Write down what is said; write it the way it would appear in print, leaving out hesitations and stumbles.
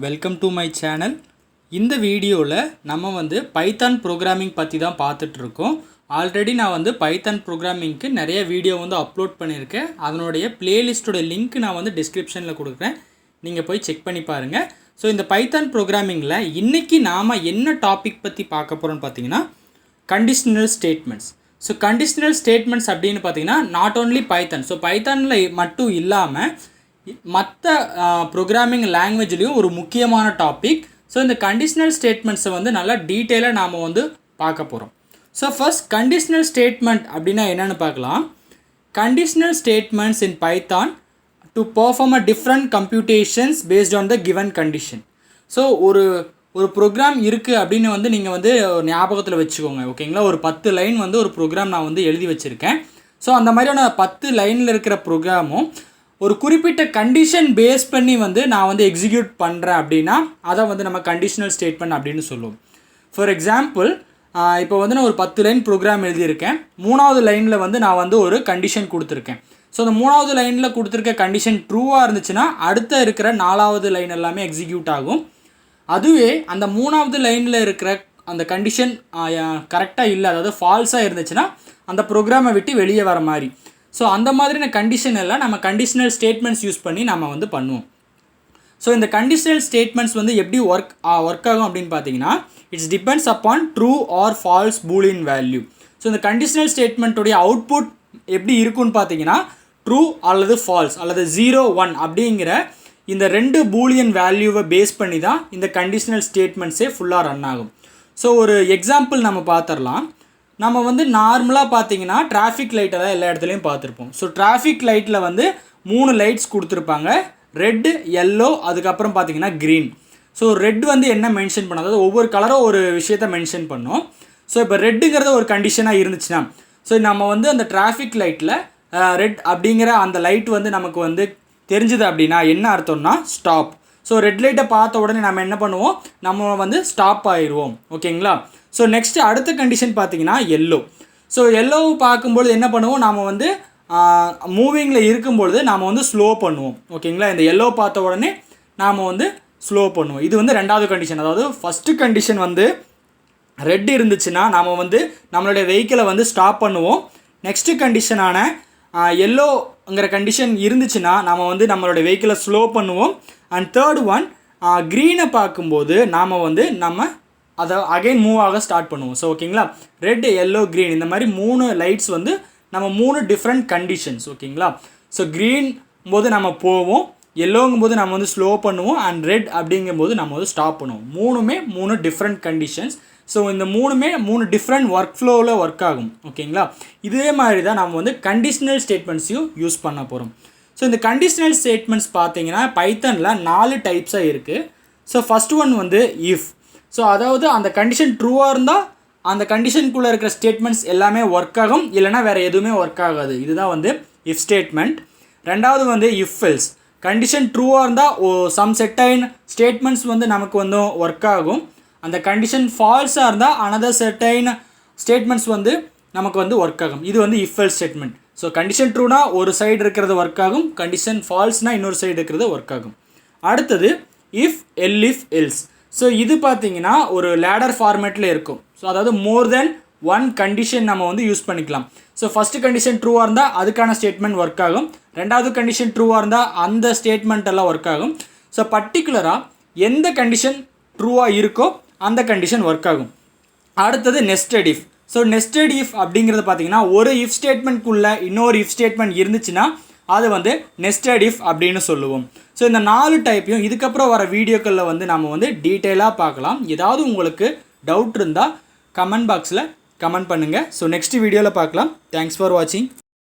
Welcome to my channel. இந்த வீடியோவில் நம்ம பைத்தான் ப்ரோக்ராமிங் பற்றி தான் பார்த்துட்ருக்கோம். ஆல்ரெடி நான் பைத்தான் ப்ரோக்ராமிங்க்கு நிறைய வீடியோ அப்லோட் பண்ணியிருக்கேன். அதனுடைய பிளேலிஸ்ட்டோட லிங்க் நான் டிஸ்கிரிப்ஷனில் கொடுக்குறேன், நீங்கள் போய் செக் பண்ணி பாருங்கள். ஸோ இந்த பைத்தான் ப்ரோக்ராமிங்கில் இன்றைக்கி நாம் என்ன டாபிக் பற்றி பார்க்க போகிறோன்னு பார்த்தீங்கன்னா conditional statements. So conditional statements அப்படின்னு பார்த்தீங்கன்னா நாட் ஓன்லி பைத்தான், ஸோ பைத்தானில் மட்டும் இல்லாமல் மற்ற ப்ரோக்ராமிங் லாங்குவேஜ்லேயும் ஒரு முக்கியமான டாபிக். ஸோ இந்த கண்டிஷனல் ஸ்டேட்மெண்ட்ஸை நல்லா டீட்டெயிலாக நாம் பார்க்க போகிறோம். ஸோ ஃபர்ஸ்ட் கண்டிஷனல் ஸ்டேட்மெண்ட் அப்படின்னா என்னென்னு பார்க்கலாம். Conditional statements in Python to perform a different computations based on the given condition. So ஒரு ப்ரோக்ராம் இருக்குது அப்படின்னு நீங்கள் ஞாபகத்தில் வச்சுக்கோங்க, ஓகேங்களா. ஒரு 10 லைன் ஒரு ப்ரோக்ராம் நான் எழுதி வச்சுருக்கேன். ஸோ அந்த மாதிரியான 10 லைனில் இருக்கிற ப்ரோக்ராமும் ஒரு குறிப்பிட்ட கண்டிஷன் பேஸ் பண்ணி நான் எக்ஸிக்யூட் பண்ணுறேன் அப்படின்னா அதை நம்ம கண்டிஷனல் ஸ்டேட்மெண்ட் அப்படின்னு சொல்லுவோம். ஃபார் எக்ஸாம்பிள், இப்போ நான் ஒரு 10 லைன் ப்ரோக்ராம் எழுதியிருக்கேன். 3வது லைனில் நான் ஒரு கண்டிஷன் கொடுத்துருக்கேன். ஸோ அந்த 3வது லைனில் கொடுத்துருக்க கண்டிஷன் ட்ரூவாக இருந்துச்சுன்னா அடுத்த இருக்கிற 4வது லைன் எல்லாமே எக்ஸிக்யூட் ஆகும். அதுவே அந்த 3வது லைனில் இருக்கிற அந்த கண்டிஷன் கரெக்டாக இல்லை, அதாவது ஃபால்ஸாக இருந்துச்சுன்னா அந்த ப்ரோக்ராமை விட்டு வெளியே வர மாதிரி. ஸோ அந்த மாதிரியான கண்டிஷன் எல்லாம் நம்ம கண்டிஷனல் ஸ்டேட்மெண்ட்ஸ் யூஸ் பண்ணி நம்ம பண்ணுவோம். ஸோ இந்த கண்டிஷனல் ஸ்டேட்மெண்ட்ஸ் எப்படி ஒர்க் ஆகும் அப்படின்னு பார்த்தீங்கன்னா it's depends upon true or false Boolean value. So இந்த கண்டிஷனல் ஸ்டேட்மெண்ட்டுடைய அவுட்புட் எப்படி இருக்குன்னு பார்த்தீங்கன்னா ட்ரூ அல்லது ஃபால்ஸ் அல்லது 0, 1 அப்படிங்கிற இந்த 2 பூலியன் வேல்யூவை பேஸ் பண்ணி தான் இந்த கண்டிஷனல் ஸ்டேட்மெண்ட்ஸே ஃபுல்லாக ரன் ஆகும். ஸோ ஒரு எக்ஸாம்பிள் நம்ம பார்த்துடலாம். நம்ம நார்மலாக பார்த்தீங்கன்னா டிராஃபிக் லைட்டை தான் எல்லா இடத்துலையும் பார்த்துருப்போம். ஸோ டிராஃபிக் லைட்டில் 3 லைட்ஸ் கொடுத்துருப்பாங்க, ரெட்டு, எல்லோ, அதுக்கப்புறம் பார்த்தீங்கன்னா க்ரீன். ஸோ ரெட் என்ன மென்ஷன் பண்ண, அதாவது ஒவ்வொரு கலரும் ஒரு விஷயத்த மென்ஷன் பண்ணோம். ஸோ இப்போ ரெட்டுங்கிறத ஒரு கண்டிஷனாக இருந்துச்சுன்னா ஸோ நம்ம அந்த டிராஃபிக் லைட்டில் ரெட் அப்படிங்கிற அந்த லைட் நமக்கு தெரிஞ்சுது அப்படின்னா என்ன அர்த்தம்னா ஸ்டாப். ஸோ ரெட் லைட்டை பார்த்த உடனே நம்ம என்ன பண்ணுவோம், நம்ம ஸ்டாப் ஆயிடுவோம், ஓகேங்களா. ஸோ நெக்ஸ்ட்டு அடுத்த கண்டிஷன் பார்த்தீங்கன்னா எல்லோ. ஸோ எல்லோவை பார்க்கும்பொழுது என்ன பண்ணுவோம், நாம் மூவிங்கில் இருக்கும்பொழுது நாம் ஸ்லோ பண்ணுவோம், ஓகேங்களா. இந்த எல்லோ பார்த்த உடனே நாம் ஸ்லோ பண்ணுவோம். இது 2வது கண்டிஷன். அதாவது ஃபஸ்ட்டு கண்டிஷன் ரெட் இருந்துச்சுன்னா நாம் நம்மளுடைய வெஹிக்கிளை ஸ்டாப் பண்ணுவோம். நெக்ஸ்ட்டு கண்டிஷனான எல்லோங்கிற கண்டிஷன் இருந்துச்சுன்னா நாம் நம்மளுடைய வெஹிக்கிளை ஸ்லோ பண்ணுவோம். அண்ட் தேர்ட் ஒன் க்ரீனை பார்க்கும்போது நாம் நம்ம அதை அகைன் மூவ் ஆக ஸ்டார்ட் பண்ணுவோம். ஸோ ஓகேங்களா, ரெட், எல்லோ, க்ரீன் இந்த மாதிரி 3 லைட்ஸ் நம்ம 3 டிஃப்ரெண்ட் கண்டிஷன்ஸ், ஓகேங்களா. ஸோ க்ரீன் போது நம்ம போவோம், எல்லோங்கும் போது நம்ம ஸ்லோ பண்ணுவோம், அண்ட் ரெட் அப்படிங்கும்போது நம்ம ஸ்டாப் பண்ணுவோம். 3 டிஃப்ரெண்ட் கண்டிஷன்ஸ். ஸோ இந்த 3 டிஃப்ரெண்ட் ஒர்க் ஃப்ளோவில் ஒர்க் ஆகும், ஓகேங்களா. இதே மாதிரி தான் நம்ம கண்டிஷனல் ஸ்டேட்மெண்ட்ஸையும் யூஸ் பண்ண போகிறோம். ஸோ இந்த கண்டிஷனல் ஸ்டேட்மெண்ட்ஸ் பார்த்தீங்கன்னா பைத்தனில் 4 டைப்ஸாக இருக்குது. So first one if. So அதாவது அந்த கண்டிஷன் ட்ரூவாக இருந்தால் அந்த கண்டிஷனுக்குள்ளே இருக்கிற ஸ்டேட்மெண்ட்ஸ் எல்லாமே ஒர்க் ஆகும், இல்லைனா வேறு எதுவுமே ஒர்க் ஆகாது. இதுதான் இஃப் ஸ்டேட்மெண்ட். ரெண்டாவது இஃப் எல்ஸ். கண்டிஷன் ட்ரூவாக இருந்தால் சம் செட்டைன் ஸ்டேட்மெண்ட்ஸ் நமக்கு ஒர்க் ஆகும். அந்த கண்டிஷன் ஃபால்ஸாக இருந்தால் அனதர் செட்டைன் ஸ்டேட்மெண்ட்ஸ் நமக்கு ஒர்க் ஆகும். இது if else statement. So condition ட்ரூனா ஒரு சைடு இருக்கிறது ஒர்க் ஆகும், கண்டிஷன் ஃபால்ஸ்னால் இன்னொரு சைடு இருக்கிறது ஒர்க் ஆகும். அடுத்தது இஃப் எல்ஸ். ஸோ இது பார்த்தீங்கன்னா ஒரு லேடர் ஃபார்மேட்டில் இருக்கும். ஸோ அதாவது மோர் தென் 1 கண்டிஷன் நம்ம யூஸ் பண்ணிக்கலாம். ஸோ ஃபஸ்ட்டு கண்டிஷன் ட்ரூவாக இருந்தால் அதுக்கான ஸ்டேட்மெண்ட் ஒர்க் ஆகும், 2வது கண்டிஷன் ட்ரூவாக இருந்தால் அந்த ஸ்டேட்மெண்ட் எல்லாம் ஒர்க் ஆகும். ஸோ பர்டிகுலராக எந்த கண்டிஷன் ட்ரூவாக இருக்கோ அந்த கண்டிஷன் ஒர்க் ஆகும். அடுத்தது nested if. So nested if அப்படிங்கிறது பார்த்தீங்கன்னா ஒரு இஃப் ஸ்டேட்மெண்ட்குள்ளே இன்னொரு இஃப் ஸ்டேட்மெண்ட் இருந்துச்சுன்னா அது நெஸ்டட் இஃப் அப்படின்னு சொல்லுவோம். ஸோ இந்த 4 டைப்பையும் இதுக்கப்புறம் வர வீடியோக்களில் நம்ம டீட்டெயிலாக பார்க்கலாம். ஏதாவது உங்களுக்கு டவுட் இருந்தால் கமெண்ட் பாக்ஸில் கமெண்ட் பண்ணுங்கள். ஸோ நெக்ஸ்ட் வீடியோவில் பார்க்கலாம். தேங்க்ஸ் ஃபார் வாட்சிங்.